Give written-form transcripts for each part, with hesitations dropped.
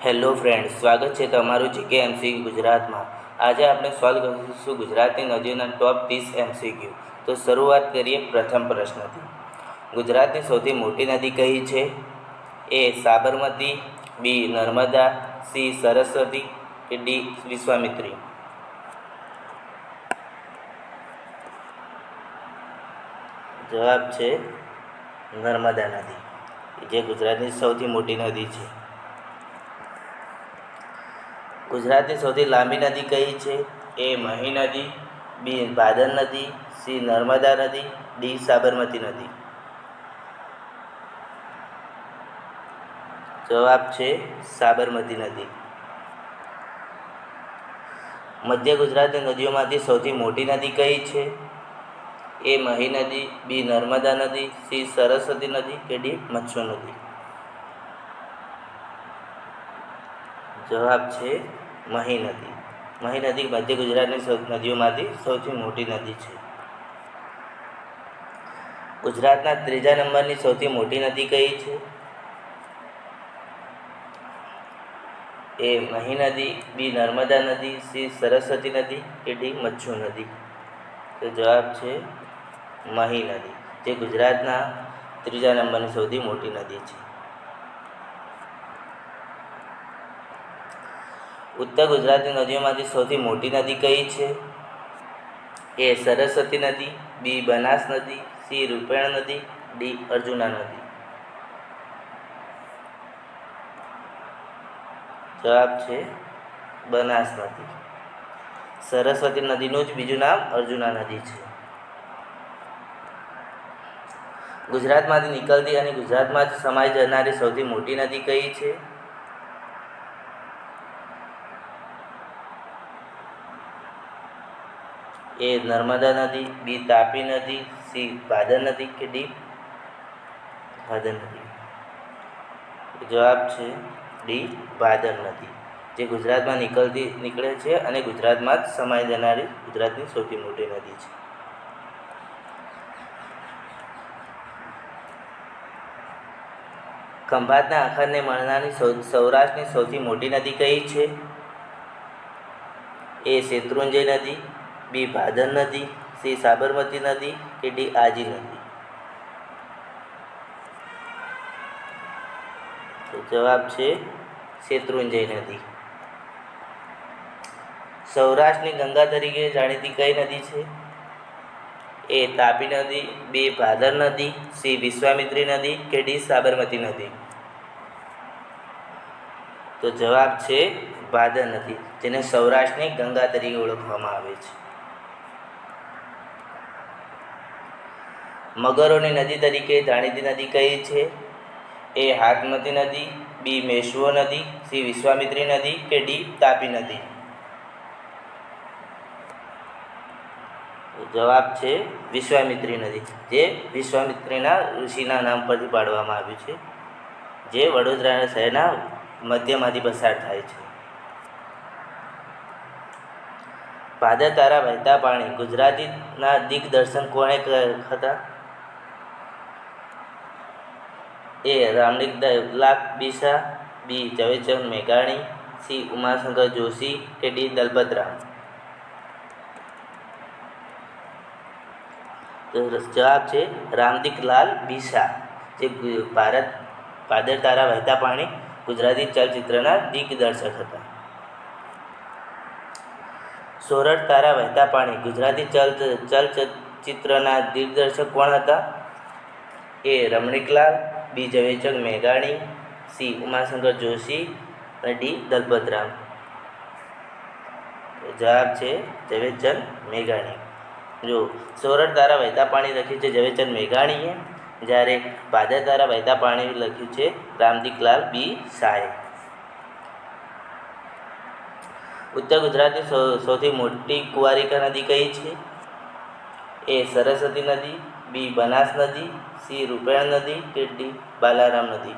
Hello friends, સ્વાગત છે તમારું જીકે એમસીક્યુ ગુજરાતમાં. આજે આપણે સોલ્વ કરીશું ગુજરાતની નદીઓના ટોપ 30 એમસીક્યુ. તો શરૂઆત કરીએ પ્રથમ પ્રશ્નથી. ગુજરાતની સૌથી મોટી નદી કઈ છે? એ સાબરમતી, બી નર્મદા, સી સરસ્વતી કે ડી વિશ્વામિત્રી? જવાબ છે નર્મદા નદી, જે ગુજરાતની સૌથી મોટી નદી છે. ગુજરાતની સૌથી લાંબી નદી કઈ છે? એ મહી નદી, બી ભાદર નદી, સી નર્મદા નદી, ડી સાબરમતી નદી? જવાબ છે સાબરમતી નદી. મધ્ય ગુજરાતની નદીઓમાંથી સૌથી મોટી નદી કઈ છે? એ મહી નદી, બી નર્મદા નદી, સી સરસ્વતી નદી કે ડી મચ્છુ નદી? જવાબ છે મહી નદી. મહી નદી મધ્ય ગુજરાતની નદીઓમાંથી સૌથી મોટી નદી છે. ગુજરાતના ત્રીજા નંબરની સૌથી મોટી નદી કઈ છે? એ મહી નદી, બી નર્મદા નદી, સી સરસ્વતી નદી કે ડી મચ્છુ નદી? તો જવાબ છે મહી નદી, જે ગુજરાતના ત્રીજા નંબરની સૌથી મોટી નદી છે. ઉત્તર ગુજરાતની નદીઓમાંથી સૌથી મોટી નદી કઈ છે? એ સરસ્વતી નદી, બી બનાસ નદી, સી રૂપેણ નદી, ડી અર્જુના નદી? જવાબ છે બનાસ નદી. સરસ્વતી નદીનું જ બીજું નામ અર્જુના નદી છે. ગુજરાતમાંથી નીકળતી અને ગુજરાતમાં જ સમાઈ જનારી સૌથી મોટી નદી કઈ છે? એ નર્મદા નદી, બી તાપી નદી, સી ભાદર નદી કે ડી ભાદર નદી? જવાબ છે ડી ભાદર નદી, જે ગુજરાતમાં નીકળે છે અને ગુજરાતમાં જ સમાઈ જનારી ગુજરાતની સૌથી મોટી નદી છે. ખંભાતના આખાને મળનારી સૌરાષ્ટ્રની સૌથી મોટી નદી કઈ છે? એ શેત્રુંજય નદી, બી ભાદર નદી, સી સાબરમતી નદી કે ડી આજી નદી? તો જવાબ છે શેત્રુંજય નદી. સૌરાષ્ટ્રની ગંગા તરીકે જાણીતી કઈ નદી છે? એ તાપી નદી, બી ભાદર નદી, સી વિશ્વામિત્રી નદી કે ડી સાબરમતી નદી? તો જવાબ છે ભાદર નદી, જેને સૌરાષ્ટ્રની ગંગા તરીકે ઓળખવામાં આવે છે. મગરોની નદી તરીકે જાણીતી નદી કઈ છે? એ હાથમતી નદી, બી મેશ્વો નદી, સી વિશ્વામિત્રી નદી કે ડી તાપી નદી? જવાબ છે વિશ્વામિત્રી નદી, જે વિશ્વામિત્રીના ઋષિના નામ પરથી પાડવામાં આવ્યું છે, જે વડોદરા શહેરના મધ્યમાંથી પસાર થાય છે. ભાદર તારા વહેતા પાણી ગુજરાતીના દિગ્દર્શન કોણે હતા? એ રામલિંગલાલ બીસા, બી ઝવેરચંદ મેઘાણી, સી ઉમાશંકર જોશી કે ડી દલપતરામ? તો જવાબ છે રામલિંગલાલ બીસા, જે ભાદર તારા વહેતા પાણી ગુજરાતી ચલચિત્રના દિગ્દર્શક હતા. સોરઠ તારા વહેતા પાણી ગુજરાતી ચલચિત્રના દિગ્દર્શક કોણ હતા? એ રમણીકલાલ, બી ઝવેરચંદ મેઘાણી, સી ઉમાશંકર જોશી અને ડી દલપતરામ? જવાબ છે ઝવેરચંદ મેઘાણી. જો સોરઠ તારા વહેતા પાણી લખ્યું છે ઝવેરચંદ મેઘાણીએ, જ્યારે ભાદર તારા વહેતા પાણી લખ્યું છે રામલિંગલાલ બી શાહે. ઉત્તર ગુજરાતની સૌથી મોટી કુંવારિકા નદી કઈ છે? એ સરસ્વતી નદી, બી બનાસ નદી, સી રૂપેણ નદી કે ડી બાલારામ નદી?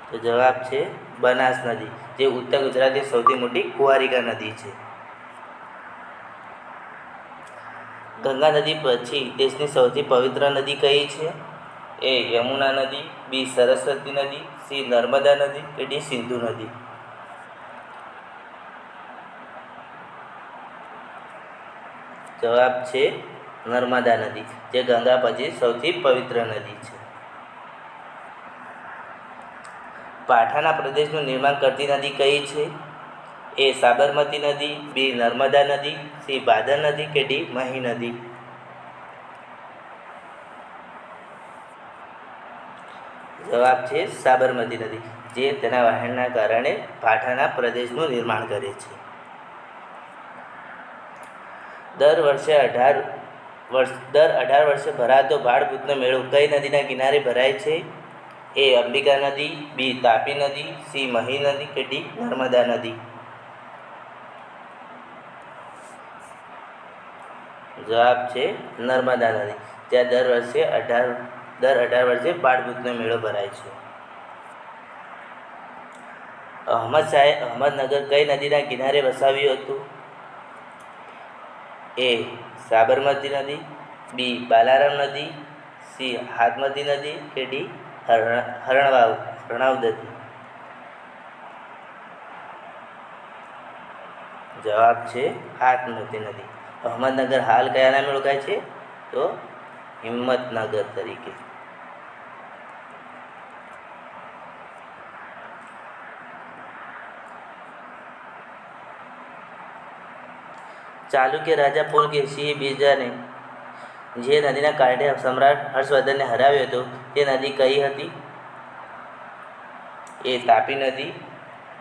તો જવાબ છે બનાસ નદી, જે ઉત્તર ગુજરાતની સૌથી મોટી કુંવારિકા નદી છે. ગંગા નદી પછી દેશની સૌથી પવિત્ર નદી કઈ છે? એ યમુના નદી, બી સરસ્વતી નદી, સી નર્મદા નદી કે ડી સિંધુ નદી? જવાબ છે નર્મદા નદી, જે ગંગા પછી સૌથી પવિત્ર નદી છે. પાઠાના પ્રદેશનું નિર્માણ કરતી નદી કઈ છે? એ સાબરમતી નદી, બી નર્મદા નદી, સી ભાદર નદી કે ડી મહી નદી? જવાબ છે સાબરમતી નદી, જે તેના વહેણના કારણે પાઠાના પ્રદેશનું નિર્માણ કરે છે. દર 18 વર્ષે ભરાતો ભાડભૂતનો મેળો કઈ નદીના કિનારે ભરાય છે? એ અંબિકા નદી, બી તાપી નદી, સી મહી નદી કે ડી નર્મદા નદી? જવાબ છે નર્મદા નદી, જ્યાં દર 18 વર્ષે ભાડભૂતનો મેળો ભરાય છે. અહમદ શાહે અહમદનગર કઈ નદીના કિનારે વસાવ્યું હતું? એ સાબરમતી નદી, બી બાલારામ નદી, સી હાથમતી નદી કે ડી હરણાવદતી? જવાબ છે હાથમતી નદી. અહમદનગર હાલ કયા નામે ઓળખાય છે? તો હિંમતનગર તરીકે. ચાલુક્ય રાજા પુલકેશીએ બીજાને જે નદીના કાંઠે સમ્રાટ હર્ષવર્ધનને હરાવ્યો હતો તે નદી કઈ હતી? એ તાપી નદી,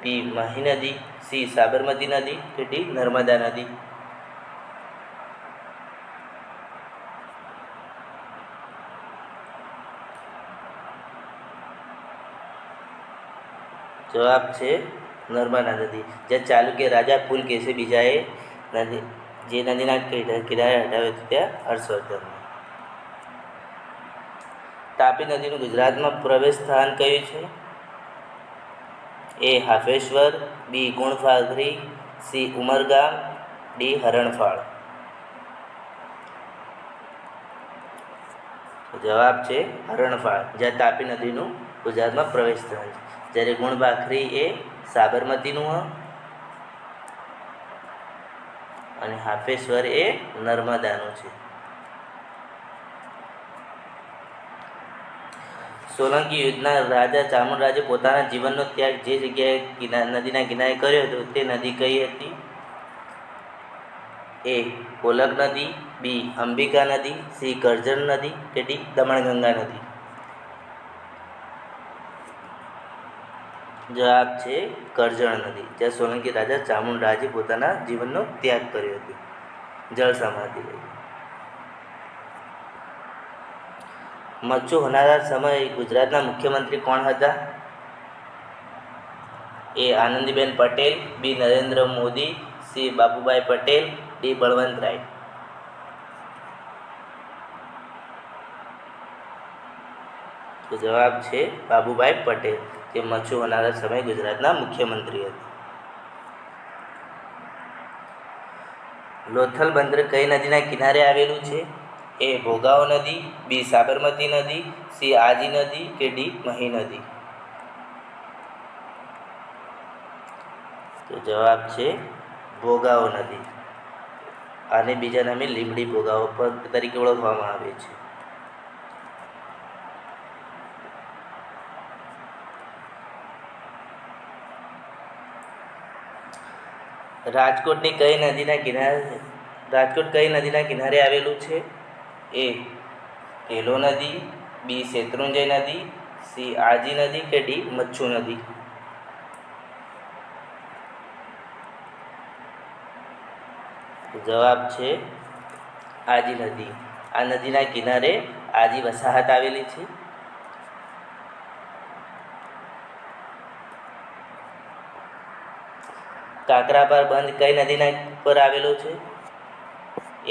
બી મહી નદી, સી સાબરમતી નદી કે ડી નર્મદા નદી? જવાબ છે નર્મદા નદી, જ્યાં ચાલુક્ય રાજા પુલકેશી બીજાએ જે નદીના કિનારે હટાવ્યો હતો ત્યાં હર્ષવર્ધન. તાપી નદીનું ગુજરાતમાં પ્રવેશ સ્થાન કયું છે? એ હાફેશ્વર, બી ગુણફાગરી, સી ઉમરગામ, ડી હરણફાળ? જવાબ છે હરણફાળ, જ્યાં તાપી નદીનું ગુજરાતમાં પ્રવેશ સ્થાન છે. જ્યારે ગુણભાખરી એ સાબરમતીનું અને હાફેશ્વર એ નર્મદાનું છે. સોલંકી યુદ્ધના રાજા ચામુંડરાજે પોતાના જીવનનો ત્યાગ જે જગ્યાએ નદીના કિનારે કર્યો હતો તે નદી કઈ હતી? એ કોલક નદી, બી અંબિકા નદી, સી કરજણ નદી કે ડી દમણગંગા નદી? જવાબ છે કરજણ નદી, જ્યાં સોલંકી રાજા ચામુંડરાજે પોતાના જીવનનો ત્યાગ કર્યો હતો જળ સમાધિ લઈ. મચ્છુ હોનારા સમયે ગુજરાતના મુખ્યમંત્રી કોણ હતા? એ આનંદીબેન પટેલ, બી નરેન્દ્ર મોદી, સી બાબુભાઈ પટેલ, ડી બળવંતરાય? તો જવાબ છે બાબુભાઈ પટેલ, જે મચ્છુ હોનારા સમયે ગુજરાતના મુખ્યમંત્રી હતા. લોથલ બંદર કઈ નદીના કિનારે આવેલું છે? એ ભોગાવો નદી, બી સાબરમતી નદી, સી આજી નદી કે ડી મહી નદી? તો જવાબ છે ભોગાવો નદી. આને બીજા નામે લીમડી ભોગાવો તરીકે ઓળખવામાં આવે છે. રાજકોટ કઈ નદીના કિનારે આવેલું છે? એ કેલો નદી, બી શેત્રુંજય નદી, સી આજી નદી કે ડી મચ્છુ નદી? જવાબ છે આજી નદી. આ નદીના કિનારે આજી વસાહત આવેલી છે. કાકરાપાર બંધ કઈ નદીના પર આવેલો છે?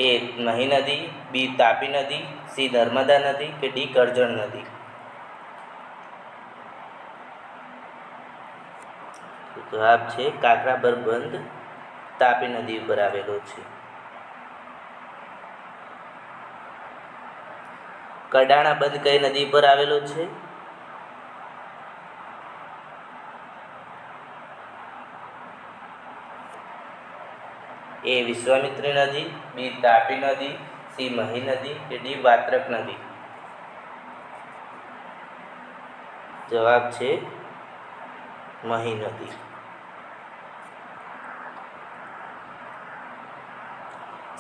એ મહી નદી, બી તાપી નદી, સી નર્મદા નદી કે ડી કરજણ નદી? જવાબ છે કાકરાપાર બંધ તાપી નદી ઉપર આવેલો છે. કડાણા બંધ કઈ નદી પર આવેલો છે? એ વિશ્વામિત્રી નદી, બી તાપી નદી, સી મહી નદી કે ડી વાત્રક નદી? જવાબ છે મહી નદી.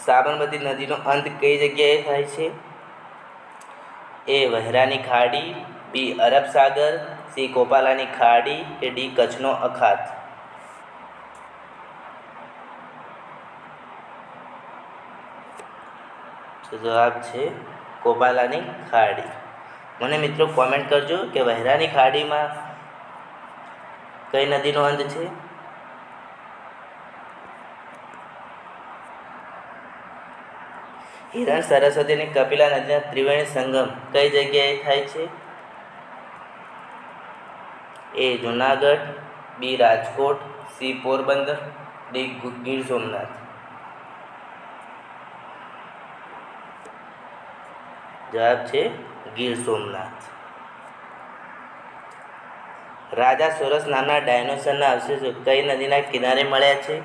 સાબરમતી નદીનો અંત કઈ જગ્યાએ થાય છે? એ વહેરાની ખાડી, બી અરબ સાગર, સી કોપાલાની ખાડી કે ડી કચ્છનો અખાત? જવાબ છે કોપાલાની ખાડી. મને મિત્રો કોમેન્ટ કરજો કે વહેરાની ખાડીમાં કઈ નદીનો અંત છે? હિરણ સરસ્વતી અને કપિલા નદીના ત્રિવેણી સંગમ કઈ જગ્યાએ થાય છે? એ જુનાગઢ, બી રાજકોટ, સી પોરબંદર, ડી ગીર સોમનાથ? જવાબ છે ગીર સોમનાથ. રાજા સોરસ નામના ડાયનોસરના અવશેષો કઈ નદીના કિનારે મળ્યા છે?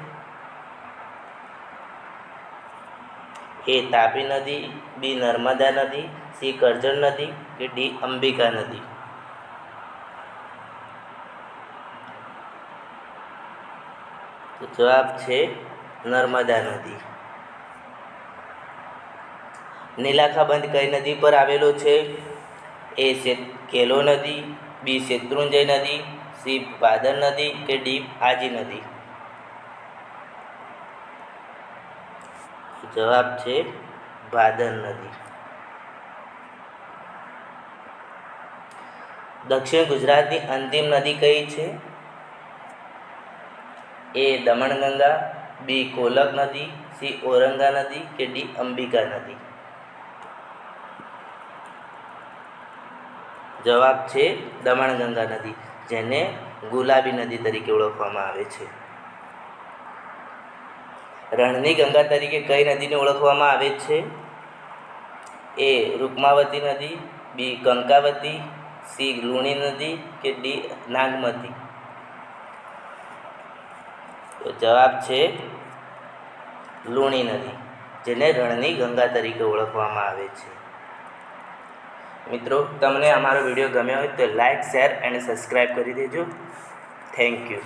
એ તાપી નદી, બી નર્મદા નદી, સી કરજણ નદી કે ડી અંબિકા નદી? તો જવાબ છે નર્મદા નદી. નીલાખા બંધ કઈ નદી પર આવેલો છે? એ કેલો નદી, બી શેત્રુંજય નદી, સી ભાદર નદી કે ડી આજી નદી? જવાબ છે ભાદર નદી. દક્ષિણ ગુજરાતની અંતિમ નદી કઈ છે? એ દમણગંગા, બી કોલક નદી, સી ઔરંગા નદી કે ડી અંબિકા નદી? જવાબ છે દમણગંગા નદી, જેને ગુલાબી નદી તરીકે ઓળખવામાં આવે છે. રણની ગંગા તરીકે કઈ નદીને ઓળખવામાં આવે છે? એ રૂકમાવતી નદી, બી કંકાવતી, સી લુણી નદી કે ડી નાગમતી? તો જવાબ છે લુણી નદી, જેને રણની ગંગા તરીકે ઓળખવામાં આવે છે. મિત્રો, તમને અમારો વિડીયો ગમ્યો હોય તો લાઈક, શેર અને સબસ્ક્રાઈબ કરી દેજો. Thank you.